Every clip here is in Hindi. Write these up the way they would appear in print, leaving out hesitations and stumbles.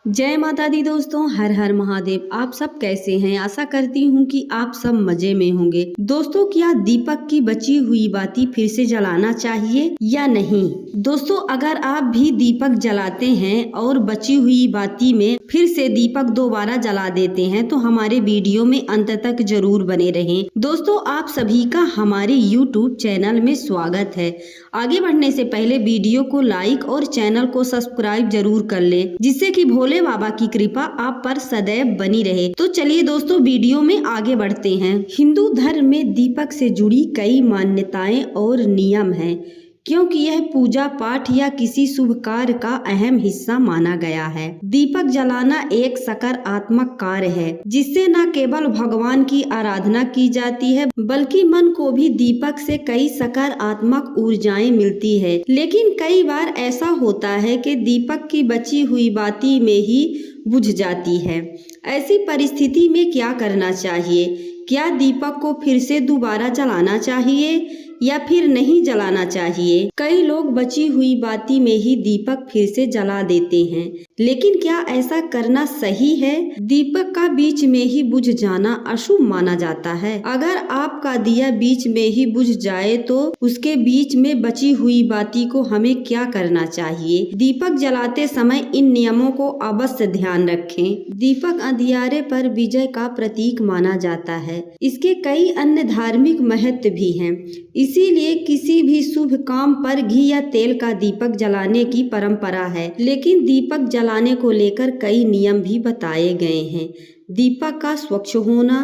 जय माता दी दोस्तों, हर हर महादेव। आप सब कैसे हैं? आशा करती हूँ कि आप सब मजे में होंगे। दोस्तों, क्या दीपक की बची हुई बाती फिर से जलाना चाहिए या नहीं? दोस्तों, अगर आप भी दीपक जलाते हैं और बची हुई बाती में फिर से दीपक दोबारा जला देते हैं तो हमारे वीडियो में अंत तक जरूर बने रहें। दोस्तों, आप सभी का हमारे YouTube चैनल में स्वागत है। आगे बढ़ने से पहले वीडियो को लाइक और चैनल को सब्सक्राइब जरूर कर लें, जिससे कि भोले बाबा की कृपा आप पर सदैव बनी रहे। तो चलिए दोस्तों, वीडियो में आगे बढ़ते हैं। हिंदू धर्म में दीपक से जुड़ी कई मान्यताएं और नियम हैं, क्योंकि यह पूजा पाठ या किसी शुभ कार्य का अहम हिस्सा माना गया है। दीपक जलाना एक सकारात्मक कार्य है, जिससे न केवल भगवान की आराधना की जाती है बल्कि मन को भी दीपक से कई सकारात्मक ऊर्जाएं मिलती है। लेकिन कई बार ऐसा होता है कि दीपक की बची हुई बाती में ही बुझ जाती है। ऐसी परिस्थिति में क्या करना चाहिए? क्या दीपक को फिर से दोबारा जलाना चाहिए या फिर नहीं जलाना चाहिए? कई लोग बची हुई बाती में ही दीपक फिर से जला देते हैं, लेकिन क्या ऐसा करना सही है? दीपक का बीच में ही बुझ जाना अशुभ माना जाता है। अगर आपका दिया बीच में ही बुझ जाए तो उसके बीच में बची हुई बाती को हमें क्या करना चाहिए? दीपक जलाते समय इन नियमों को अवश्य ध्यान रखें। दीपक अंधियारे पर विजय का प्रतीक माना जाता है। इसके कई अन्य धार्मिक महत्व भी हैं। इसीलिए किसी भी शुभ काम पर घी या तेल का दीपक जलाने की परंपरा है। लेकिन दीपक जलाने को लेकर कई नियम भी बताए गए हैं। दीपक का स्वच्छ होना,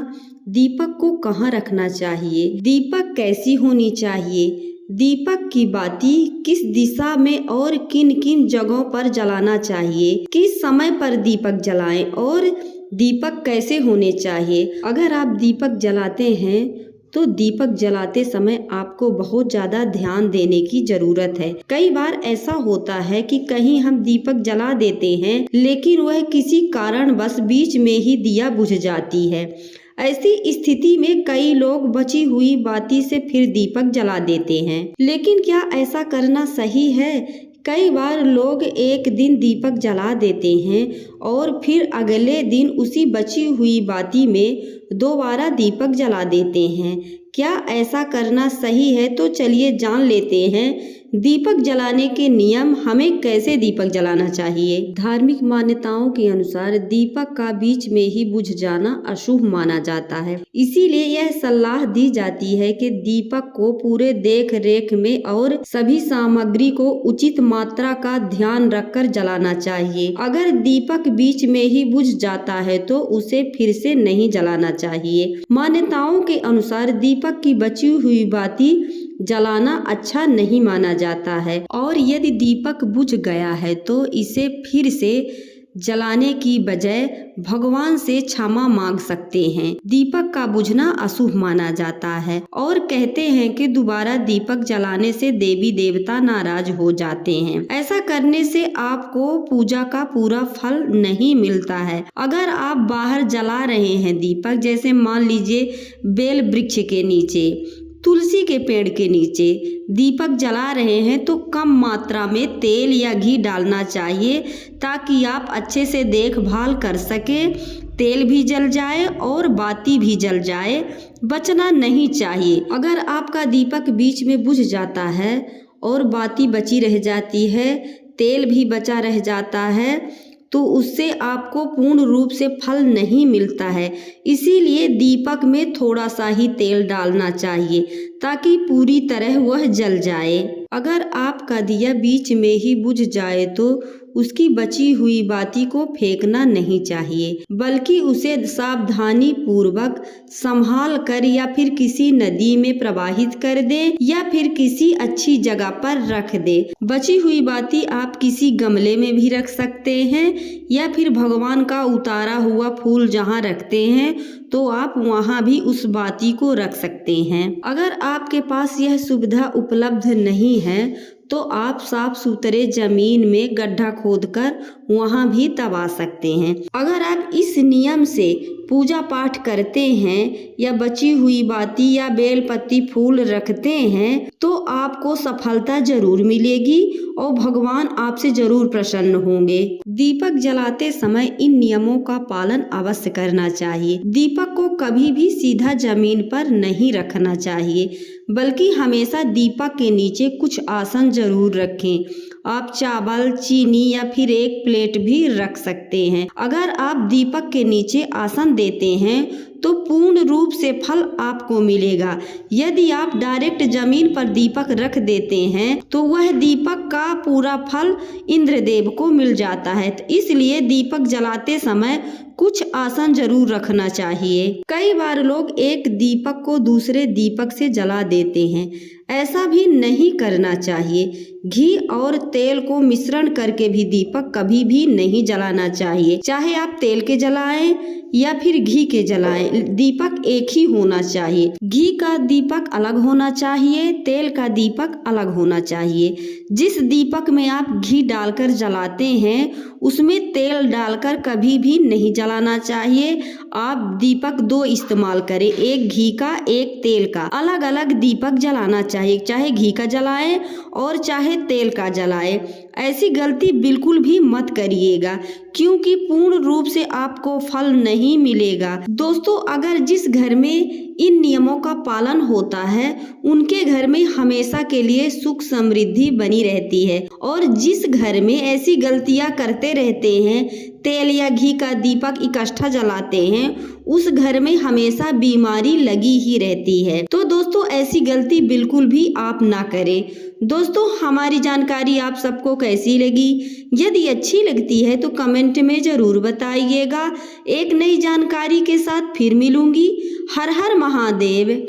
दीपक को कहाँ रखना चाहिए, दीपक कैसी होनी चाहिए, दीपक की बाती किस दिशा में और किन किन जगहों पर जलाना चाहिए, किस समय पर दीपक जलाएं और दीपक कैसे होने चाहिए। अगर आप दीपक जलाते हैं तो दीपक जलाते समय आपको बहुत ज़्यादा ध्यान देने की ज़रूरत है। कई बार ऐसा होता है कि कहीं हम दीपक जला देते हैं लेकिन वह किसी कारणवश बीच में ही दिया बुझ जाती है। ऐसी स्थिति में कई लोग बची हुई बाती से फिर दीपक जला देते हैं, लेकिन क्या ऐसा करना सही है? कई बार लोग एक दिन दीपक जला देते हैं और फिर अगले दिन उसी बची हुई बाती में दोबारा दीपक जला देते हैं। क्या ऐसा करना सही है? तो चलिए जान लेते हैं दीपक जलाने के नियम, हमें कैसे दीपक जलाना चाहिए। धार्मिक मान्यताओं के अनुसार दीपक का बीच में ही बुझ जाना अशुभ माना जाता है। इसीलिए यह सलाह दी जाती है कि दीपक को पूरे देख रेख में और सभी सामग्री को उचित मात्रा का ध्यान रखकर जलाना चाहिए। अगर दीपक बीच में ही बुझ जाता है तो उसे फिर से नहीं जलाना चाहिए। मान्यताओं के अनुसार दीपक की बची हुई बाती जलाना अच्छा नहीं माना जाता है और यदि दीपक बुझ गया है तो इसे फिर से जलाने की बजाय भगवान से क्षमा मांग सकते हैं। दीपक का बुझना अशुभ माना जाता है और कहते हैं कि दोबारा दीपक जलाने से देवी देवता नाराज हो जाते हैं। ऐसा करने से आपको पूजा का पूरा फल नहीं मिलता है। अगर आप बाहर जला रहे हैं दीपक, जैसे मान लीजिए बेल वृक्ष के नीचे, तुलसी के पेड़ के नीचे दीपक जला रहे हैं तो कम मात्रा में तेल या घी डालना चाहिए ताकि आप अच्छे से देखभाल कर सके। तेल भी जल जाए और बाती भी जल जाए, बचना नहीं चाहिए। अगर आपका दीपक बीच में बुझ जाता है और बाती बची रह जाती है, तेल भी बचा रह जाता है, तो उससे आपको पूर्ण रूप से फल नहीं मिलता है। इसीलिए दीपक में थोड़ा सा ही तेल डालना चाहिए ताकि पूरी तरह वह जल जाए। अगर आपका दिया बीच में ही बुझ जाए तो उसकी बची हुई बाती को फेंकना नहीं चाहिए, बल्कि उसे सावधानी पूर्वक संभाल कर या फिर किसी नदी में प्रवाहित कर दें या फिर किसी अच्छी जगह पर रख दें। बची हुई बाती आप किसी गमले में भी रख सकते हैं या फिर भगवान का उतारा हुआ फूल जहाँ रखते हैं तो आप वहाँ भी उस बाती को रख सकते हैं। अगर आपके पास यह सुविधा उपलब्ध नहीं है तो आप साफ सुथरे जमीन में गड्ढा खोदकर वहाँ भी दबा सकते हैं। अगर आप इस नियम से पूजा पाठ करते हैं या बची हुई बाती या बेलपत्ती फूल रखते हैं तो आपको सफलता जरूर मिलेगी और भगवान आपसे जरूर प्रसन्न होंगे। दीपक जलाते समय इन नियमों का पालन अवश्य करना चाहिए। दीपक को कभी भी सीधा जमीन पर नहीं रखना चाहिए, बल्कि हमेशा दीपक के नीचे कुछ आसन जरूर रखें। आप चावल, चीनी या फिर एक प्लेट भी रख सकते हैं। अगर आप दीपक के नीचे आसन देते हैं तो पूर्ण रूप से फल आपको मिलेगा। यदि आप डायरेक्ट जमीन पर दीपक रख देते हैं तो वह दीपक का पूरा फल इंद्रदेव को मिल जाता है। तो इसलिए दीपक जलाते समय कुछ आसन जरूर रखना चाहिए। कई बार लोग एक दीपक को दूसरे दीपक से जला देते हैं, ऐसा भी नहीं करना चाहिए। घी और तेल को मिश्रण करके भी दीपक कभी भी नहीं जलाना चाहिए। चाहे आप तेल के जलाएं या फिर घी के जलाएं, दीपक एक ही होना चाहिए। घी का दीपक अलग होना चाहिए, तेल का दीपक अलग होना चाहिए। जिस दीपक में आप घी डालकर जलाते हैं उसमें तेल डालकर कभी भी नहीं जलाना चाहिए। आप दीपक दो इस्तेमाल करें, एक घी का एक तेल का। अलग अलग दीपक जलाना चाहिए, चाहे घी का जलाएं और चाहे तेल का जलाएं। ऐसी गलती बिल्कुल भी मत करिएगा, क्योंकि पूर्ण रूप से आपको फल नहीं मिलेगा। दोस्तों, अगर जिस घर में इन नियमों का पालन होता है उनके घर में हमेशा के लिए सुख समृद्धि बनी रहती है, और जिस घर में ऐसी गलतियां करते रहते हैं, तेल या घी का दीपक इकट्ठा जलाते हैं, उस घर में हमेशा बीमारी लगी ही रहती है। तो दोस्तों, ऐसी गलती बिल्कुल भी आप ना करें। दोस्तों, हमारी जानकारी आप सबको कैसी लगी? यदि अच्छी लगती है तो कमेंट में जरूर बताइएगा। एक नई जानकारी के साथ फिर मिलूंगी। हर हर महादेव।